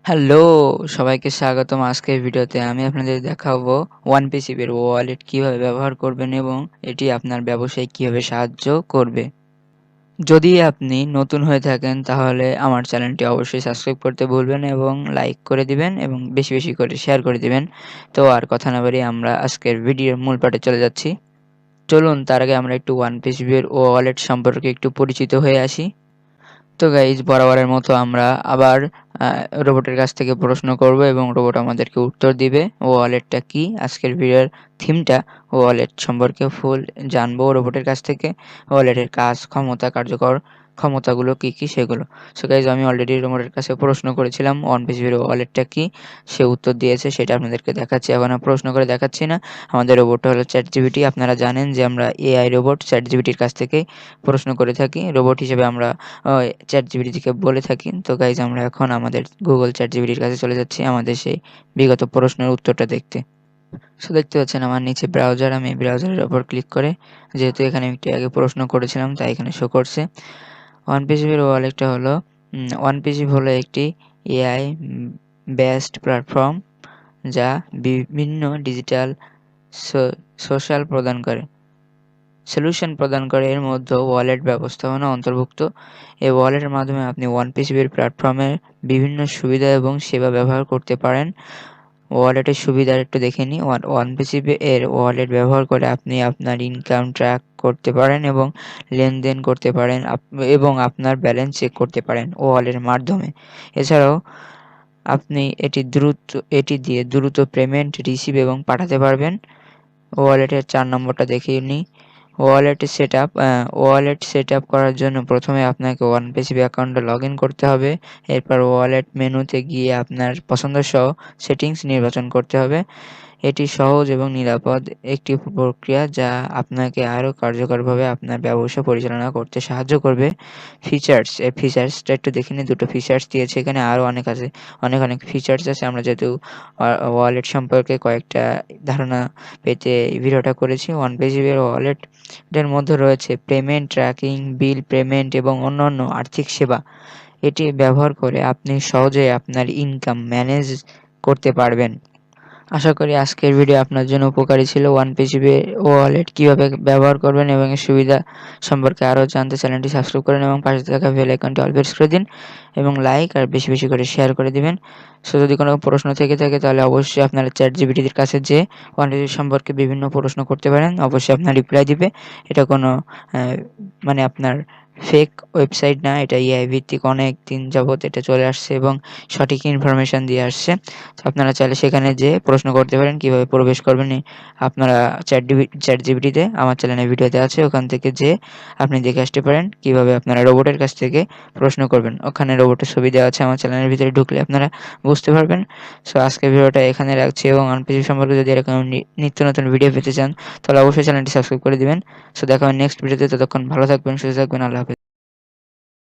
Hello! সবাইকে স্বাগতম আজকের ভিডিওতে। আমি আপনাদের দেখাবো OnePasswave ওয়ালেট কিভাবে ব্যবহার করবেন এবং এটি আপনার ব্যবসায় কিভাবে সাহায্য করবে। যদি আপনি নতুন হয়ে থাকেন তাহলে আমার চ্যানেলটি অবশ্যই সাবস্ক্রাইব করতে ভুলবেন এবং লাইক করে দিবেন এবং বেশি, বেশি করে শেয়ার করে দিবেন। তো আর কথা না বাড়িয়ে আমরা আজকের ভিডিওর মূল পাঠে চলে যাচ্ছি। চলুন তার আগে আমরা একটু OnePasswave ওয়ালেট সম্পর্কে একটু পরিচিত হয়ে আসি। তো গাইজ বরাবরের মতো আমরা আবার আ রোবটের কাছ থেকে প্রশ্ন করব এবং রোবট আমাদেরকে উত্তর দিবে। ওয়ালেটটা কি? আজকের ভিডিওর থিমটা ওয়ালেট সম্পর্কে ফুল জানবো রোবটের কাছ থেকে। ওয়ালেটের কাজ, ক্ষমতা, কার্যকর ক্ষমতাগুলো কি, কি সেগুলো। সো গাইজ আমি অলরেডি রোবটের কাছে প্রশ্ন করেছিলাম OnePasswave ওয়ালেটটা কি? সে উত্তর দিয়েছে সেটা আপনাদেরকে দেখাচ্ছি। এখন আর প্রশ্ন করে দেখাচ্ছি না। আমাদের রোবটটা হলো ChatGPT। আপনারা জানেন যে আমরা AI রোবট ChatGPT-র কাছ থেকেই প্রশ্ন করে থাকি। রোবট হিসেবে আমরা ChatGPT থেকে বলে থাকি। তো গাইজ আমরা এখন আমাদের Google ChatGPT-র কাছে চলে যাচ্ছি আমাদের সেই বিগত প্রশ্নের উত্তরটা দেখতে। সো দেখতে পাচ্ছেন আমার নিচে ব্রাউজার, আমি ব্রাউজারের উপর ক্লিক করে যেহেতু এখানে একটু আগে প্রশ্ন করেছিলাম তাই এখানে শো করছে। OnePasswave ওয়ালেটটা হলো OnePasswave হলো একটি AI বেসড প্ল্যাটফর্ম যা বিভিন্ন ডিজিটাল সো সোশ্যাল সলিউশন প্রদান করে। এর মধ্যেও ওয়ালেট ব্যবস্থাপনা অন্তর্ভুক্ত। এই ওয়ালেটের মাধ্যমে আপনি OnePasswave প্ল্যাটফর্মের বিভিন্ন সুবিধা এবং সেবা ব্যবহার করতে পারেন। ওয়ালেটের সুবিধা একটু দেখে নিই। OnePasswave এর ওয়ালেট ব্যবহার করে আপনি আপনার ইনকাম ট্র্যাক করতে পারেন এবং লেনদেন করতে পারেন এবং আপনার ব্যালেন্স চেক করতে পারেন ওয়ালেটের মাধ্যমে। এছাড়াও আপনি এটি দিয়ে দ্রুত পেমেন্ট রিসিভ এবং পাঠাতে পারবেন। ওয়ালেটের ৪ নম্বরটা দেখিয়ে নিই। ওয়ালেট সেটআপ করার জন্য প্রথমে আপনাকে OnePasswave অ্যাকাউন্টে লগইন করতে হবে। এরপর ওয়ালেট মেনুতে গিয়ে আপনার পছন্দসহ সেটিংস নির্বাচন করতে হবে। এটি সহজ এবং নিরাপদ একটি প্রক্রিয়া যা আপনাকে আরও কার্যকরভাবে আপনার ব্যবসা পরিচালনা করতে সাহায্য করবে। এই ফিচার্সটা একটু দেখে নিই। ২ টো ফিচার্স দিয়েছে এখানে, আরও অনেক আছে। অনেক ফিচার্স আছে। আমরা যেহেতু ওয়ালেট সম্পর্কে কয়েকটা ধারণা পেতে এই ভিডিওটা করেছি। OnePasswave ওয়ালেটের মধ্যে রয়েছে পেমেন্ট ট্র্যাকিং, বিল পেমেন্ট এবং অন্যান্য আর্থিক সেবা। এটি ব্যবহার করে আপনি সহজেই আপনার ইনকাম ম্যানেজ করতে পারবেন। আশা করি আজকের ভিডিও আপনার জন্য উপকারী ছিল। OnePasswave ওয়ালেট কিভাবে ব্যবহার করবেন এবং এর সুবিধা সম্পর্কে আরও জানতে চ্যানেলটি সাবস্ক্রাইব করুন এবং পাশে থাকা বেল আইকনটি অল প্রেস করে দিন এবং লাইক আর বেশি, বেশি করে শেয়ার করে দিবেন। সো যদি কোনো প্রশ্ন থেকে থাকে তাহলে অবশ্যই আপনারা ChatGPT-র কাছে যেয়ে OnePasswave সম্পর্কে বিভিন্ন প্রশ্ন করতে পারেন। অবশ্যই আপনার রিপ্লাই দিবে। এটা কোনো মানে আপনার ফেক ওয়েবসাইট না। এটা AI ভিত্তিক, অনেকদিন যাবৎ এটা চলে আসছে এবং সঠিক ইনফরমেশন দিয়ে আসছে। তো আপনারা চাইলে সেখানে যেয়ে প্রশ্ন করতে পারেন কিভাবে প্রবেশ করবেন। আপনারা ChatGPT-তে আমার চ্যানেলে ভিডিও দেওয়া আছে, ওখান থেকে যেয়ে আপনি দেখে আসতে পারেন কিভাবে আপনারা রোবটের কাছ থেকে প্রশ্ন করবেন। ওখানে রোবটের ছবি দেওয়া আছে, আমার চ্যানেলের ভিতরে ঢুকলে আপনারা বুঝতে পারবেন। সো আজকের ভিডিওটা এখানে রাখছি এবং OnePasswave সম্পর্কে যদি এরকম নিত্য নতুন ভিডিও পেতে চান তাহলে অবশ্যই চ্যানেলটি সাবস্ক্রাইব করে দিবেন। সো দেখা হবে নেক্সট ভিডিওতে। ততক্ষণ ভালো থাকবেন, সুস্থ থাকবেন। আল্লাহ হাফেজ।